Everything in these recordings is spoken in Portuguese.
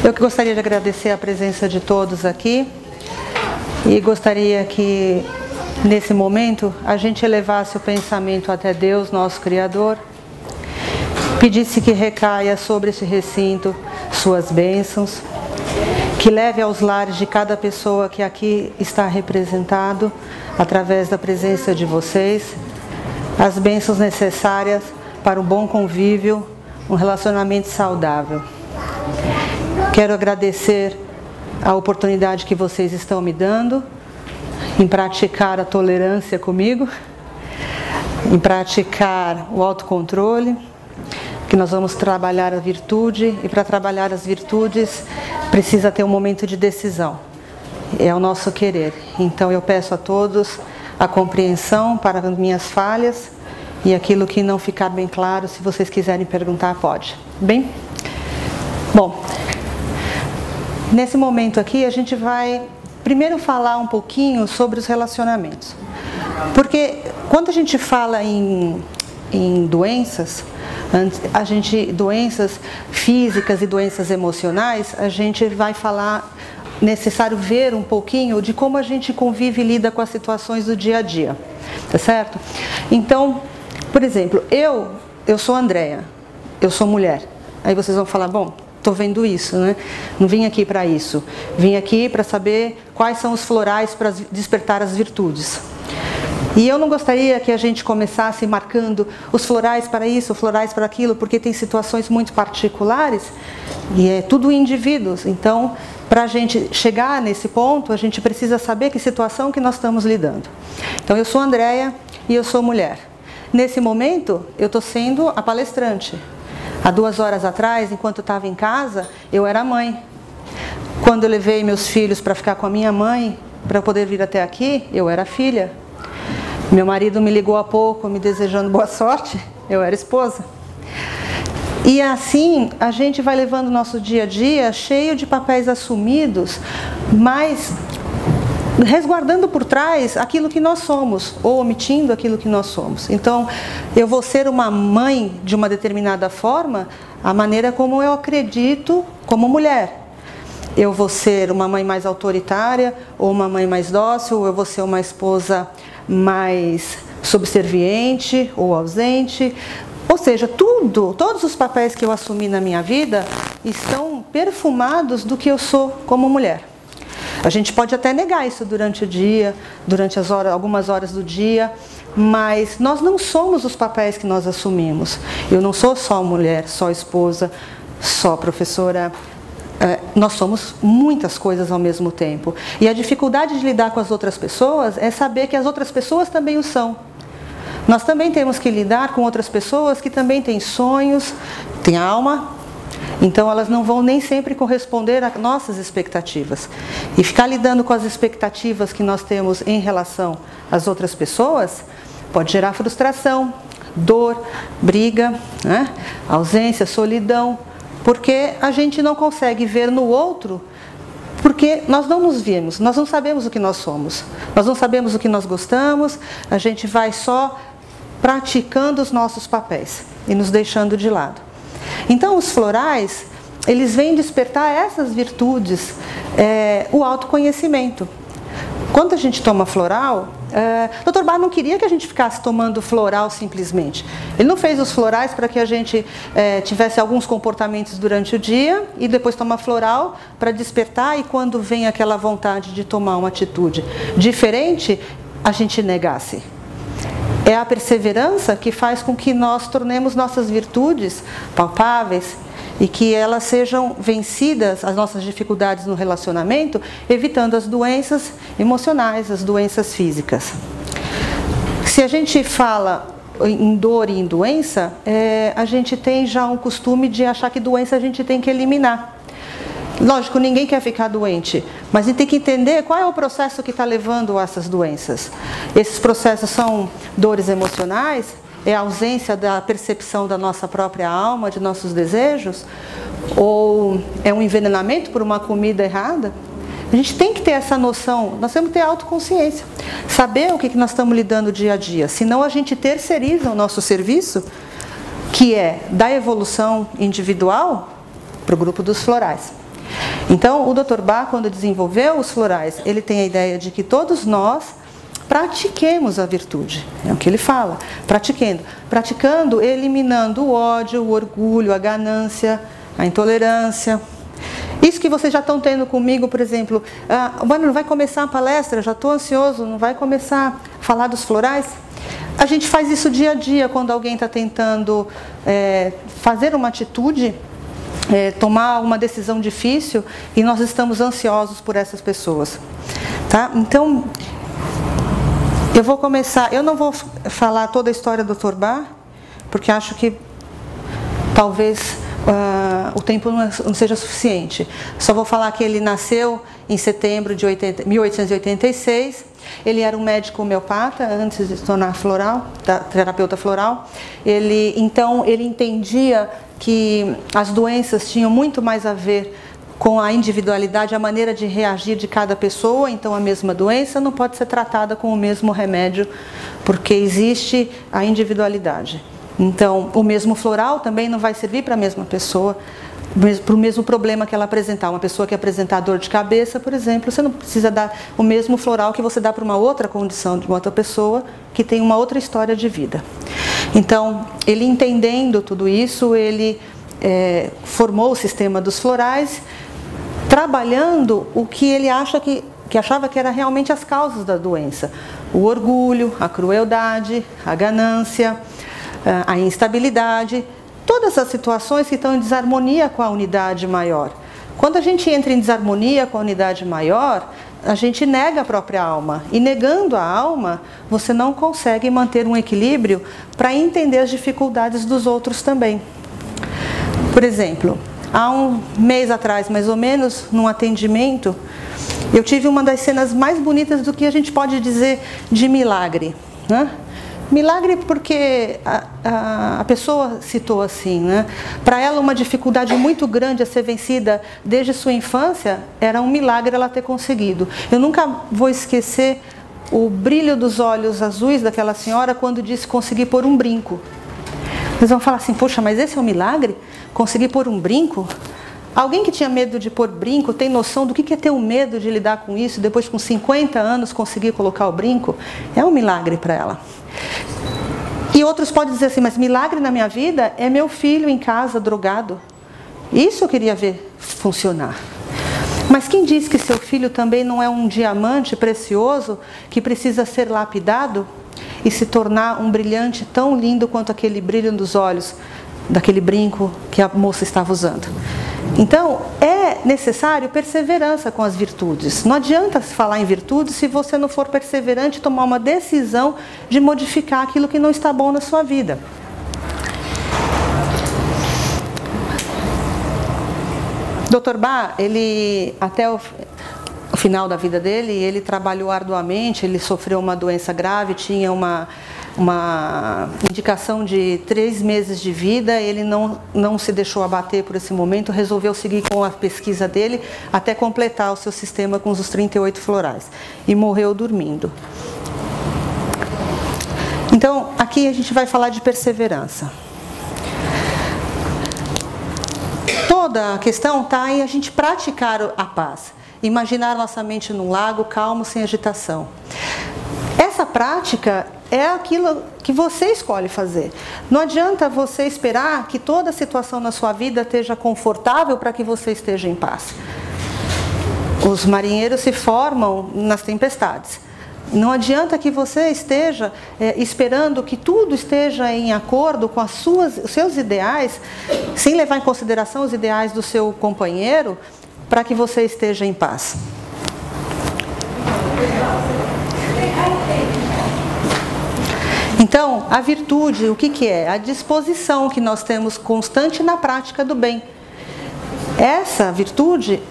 Eu que gostaria de agradecer a presença de todos aqui e gostaria que, nesse momento, a gente elevasse o pensamento até Deus, nosso Criador, pedisse que recaia sobre esse recinto suas bênçãos, que leve aos lares de cada pessoa que aqui está representado, através da presença de vocês, as bênçãos necessárias para um bom convívio, um relacionamento saudável. Quero agradecer a oportunidade que vocês estão me dando em praticar a tolerância comigo, em praticar o autocontrole, que nós vamos trabalhar a virtude, e para trabalhar as virtudes precisa ter um momento de decisão. É o nosso querer. Então eu peço a todos a compreensão para as minhas falhas e aquilo que não ficar bem claro, se vocês quiserem perguntar, pode. Bem? Bom, nesse momento aqui a gente vai primeiro falar um pouquinho sobre os relacionamentos. Porque quando a gente fala em doenças, doenças físicas e doenças emocionais, a gente vai falar, necessário ver um pouquinho de como a gente convive e lida com as situações do dia a dia, tá certo? Então, por exemplo, eu sou Andréia, eu sou mulher. Aí vocês vão falar, bom, estou vendo isso, né? Não vim aqui para isso. Vim aqui para saber quais são os florais para despertar as virtudes. E eu não gostaria que a gente começasse marcando os florais para isso, florais para aquilo, porque tem situações muito particulares e é tudo indivíduos. Então, para a gente chegar nesse ponto, a gente precisa saber que situação que nós estamos lidando. Então, eu sou Andréia e eu sou mulher. Nesse momento, eu estou sendo a palestrante. Há 2 horas atrás, enquanto eu estava em casa, eu era mãe. Quando eu levei meus filhos para ficar com a minha mãe, para eu poder vir até aqui, eu era filha. Meu marido me ligou há pouco, me desejando boa sorte, eu era esposa. E assim, a gente vai levando o nosso dia a dia cheio de papéis assumidos, mas resguardando por trás aquilo que nós somos, ou omitindo aquilo que nós somos. Então, eu vou ser uma mãe de uma determinada forma, a maneira como eu acredito como mulher. Eu vou ser uma mãe mais autoritária, ou uma mãe mais dócil, ou eu vou ser uma esposa mais subserviente ou ausente. Ou seja, todos os papéis que eu assumi na minha vida estão perfumados do que eu sou como mulher. A gente pode até negar isso durante o dia, durante algumas horas do dia, mas nós não somos os papéis que nós assumimos. Eu não sou só mulher, só esposa, só professora. Nós somos muitas coisas ao mesmo tempo. E a dificuldade de lidar com as outras pessoas é saber que as outras pessoas também o são. Nós também temos que lidar com outras pessoas que também têm sonhos, têm alma. Então elas não vão nem sempre corresponder às nossas expectativas. E ficar lidando com as expectativas que nós temos em relação às outras pessoas pode gerar frustração, dor, briga, né? Ausência, solidão, porque a gente não consegue ver no outro, porque nós não nos vimos, nós não sabemos o que nós somos, nós não sabemos o que nós gostamos, a gente vai só praticando os nossos papéis e nos deixando de lado. Então, os florais, eles vêm despertar essas virtudes, o autoconhecimento. Quando a gente toma floral, Dr. Bach não queria que a gente ficasse tomando floral simplesmente. Ele não fez os florais para que a gente tivesse alguns comportamentos durante o dia e depois tomar floral para despertar e quando vem aquela vontade de tomar uma atitude diferente, a gente negasse. É a perseverança que faz com que nós tornemos nossas virtudes palpáveis e que elas sejam vencidas, as nossas dificuldades no relacionamento, evitando as doenças emocionais, as doenças físicas. Se a gente fala em dor e em doença, a gente tem já um costume de achar que doença a gente tem que eliminar. Lógico, ninguém quer ficar doente, mas a gente tem que entender qual é o processo que está levando a essas doenças. Esses processos são dores emocionais, é a ausência da percepção da nossa própria alma, de nossos desejos, ou é um envenenamento por uma comida errada. A gente tem que ter essa noção, nós temos que ter autoconsciência, saber o que nós estamos lidando dia a dia, senão a gente terceiriza o nosso serviço, que é da evolução individual para o grupo dos florais. Então, o Dr. Bach, quando desenvolveu os florais, ele tem a ideia de que todos nós pratiquemos a virtude. É o que ele fala, praticando, eliminando o ódio, o orgulho, a ganância, a intolerância. Isso que vocês já estão tendo comigo, por exemplo, mano, não vai começar a palestra, já estou ansioso, não vai começar a falar dos florais? A gente faz isso dia a dia, quando alguém está tentando fazer uma atitude, tomar uma decisão difícil, e nós estamos ansiosos por essas pessoas. Tá? Então, eu vou começar, eu não vou falar toda a história do Dr. Bach, porque acho que talvez o tempo não seja suficiente. Só vou falar que ele nasceu em setembro de 1886, ele era um médico homeopata antes de se tornar terapeuta floral. Então ele entendia que as doenças tinham muito mais a ver com a individualidade, a maneira de reagir de cada pessoa. Então a mesma doença não pode ser tratada com o mesmo remédio, porque existe a individualidade. Então o mesmo floral também não vai servir para a mesma pessoa, para o mesmo problema que ela apresentar. Uma pessoa que apresentar dor de cabeça, por exemplo, você não precisa dar o mesmo floral que você dá para uma outra condição de uma outra pessoa que tem uma outra história de vida. Então, ele entendendo tudo isso, ele formou o sistema dos florais, trabalhando o que ele achava que era realmente as causas da doença: o orgulho, a crueldade, a ganância, a instabilidade, todas as situações que estão em desarmonia com a unidade maior. Quando a gente entra em desarmonia com a unidade maior, a gente nega a própria alma. E negando a alma, você não consegue manter um equilíbrio para entender as dificuldades dos outros também. Por exemplo, há um mês atrás, mais ou menos, num atendimento, eu tive uma das cenas mais bonitas do que a gente pode dizer de milagre, né? Milagre porque a pessoa citou assim, né? Para ela uma dificuldade muito grande a ser vencida desde sua infância, era um milagre ela ter conseguido. Eu nunca vou esquecer o brilho dos olhos azuis daquela senhora quando disse conseguir pôr um brinco. Eles vão falar assim, poxa, mas esse é um milagre? Conseguir pôr um brinco? Alguém que tinha medo de pôr brinco tem noção do que é ter um medo de lidar com isso, depois com 50 anos conseguir colocar o brinco? É um milagre para ela. E outros podem dizer assim, mas milagre na minha vida é meu filho em casa drogado. Isso eu queria ver funcionar. Mas quem diz que seu filho também não é um diamante precioso que precisa ser lapidado e se tornar um brilhante tão lindo quanto aquele brilho dos olhos daquele brinco que a moça estava usando? Então, é necessário perseverança com as virtudes. Não adianta se falar em virtudes se você não for perseverante e tomar uma decisão de modificar aquilo que não está bom na sua vida. Dr. Bach, ele, até o final da vida dele, ele trabalhou arduamente, ele sofreu uma doença grave, tinha uma indicação de 3 meses de vida. Ele não se deixou abater por esse momento, resolveu seguir com a pesquisa dele até completar o seu sistema com os 38 florais e morreu dormindo. Então, aqui a gente vai falar de perseverança. Toda a questão está em a gente praticar a paz, imaginar nossa mente num lago calmo, sem agitação. Essa prática é aquilo que você escolhe fazer. Não adianta você esperar que toda a situação na sua vida esteja confortável para que você esteja em paz. Os marinheiros se formam nas tempestades. Não adianta que você esteja esperando que tudo esteja em acordo com os seus ideais, sem levar em consideração os ideais do seu companheiro, para que você esteja em paz. Então, a virtude, o que é? A disposição que nós temos constante na prática do bem. Essa virtude,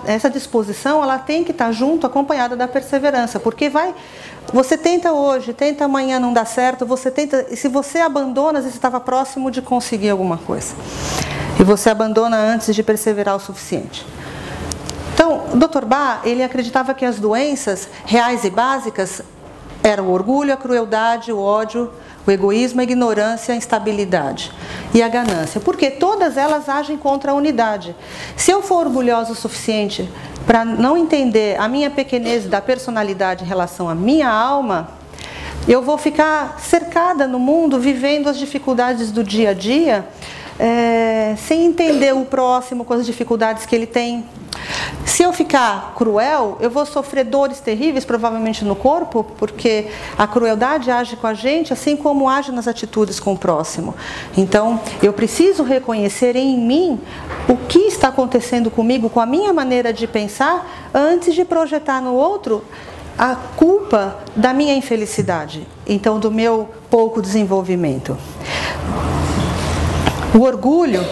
essa disposição, ela tem que estar junto, acompanhada da perseverança, porque você tenta hoje, tenta amanhã, não dá certo, você tenta, e se você abandona, você estava próximo de conseguir alguma coisa. E você abandona antes de perseverar o suficiente. Então, o Dr. Bach, ele acreditava que as doenças reais e básicas eram o orgulho, a crueldade, o ódio, O egoísmo, a ignorância, a instabilidade e a ganância. Porque todas elas agem contra a unidade. Se eu for orgulhosa o suficiente para não entender a minha pequenez da personalidade em relação à minha alma, eu vou ficar cercada no mundo, vivendo as dificuldades do dia a dia, sem entender o próximo com as dificuldades que ele tem. Se eu ficar cruel, eu vou sofrer dores terríveis, provavelmente no corpo, porque a crueldade age com a gente, assim como age nas atitudes com o próximo. Então, eu preciso reconhecer em mim o que está acontecendo comigo, com a minha maneira de pensar, antes de projetar no outro a culpa da minha infelicidade, então do meu pouco desenvolvimento. O orgulho,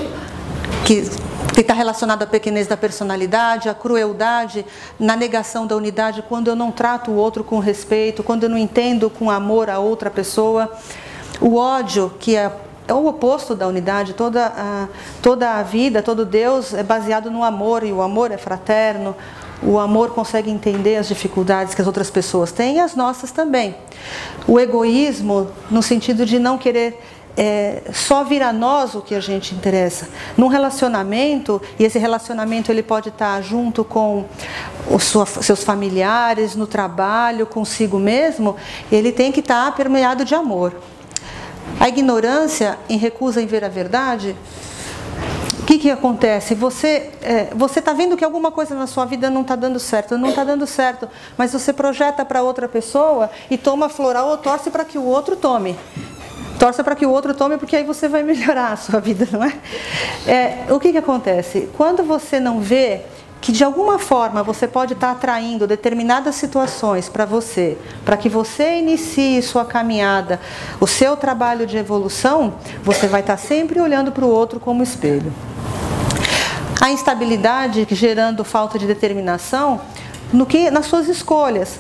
que está relacionado à pequenez da personalidade, à crueldade, na negação da unidade, quando eu não trato o outro com respeito, quando eu não entendo com amor a outra pessoa. O ódio, que é o oposto da unidade, toda a vida, todo Deus é baseado no amor, e o amor é fraterno. O amor consegue entender as dificuldades que as outras pessoas têm e as nossas também. O egoísmo, no sentido de não querer só vir a nós o que a gente interessa. Num relacionamento, e esse relacionamento ele pode estar junto com seus familiares, no trabalho, consigo mesmo, ele tem que estar permeado de amor. A ignorância em recusa em ver a verdade. O que acontece? Você está vendo que alguma coisa na sua vida não está dando certo, mas você projeta para outra pessoa e toma floral ou torce para que o outro tome. Torça para que o outro tome, porque aí você vai melhorar a sua vida, não é? O que acontece? Quando você não vê que de alguma forma você pode estar atraindo determinadas situações para você, para que você inicie sua caminhada, o seu trabalho de evolução, você vai estar sempre olhando para o outro como espelho. A instabilidade gerando falta de determinação nas suas escolhas.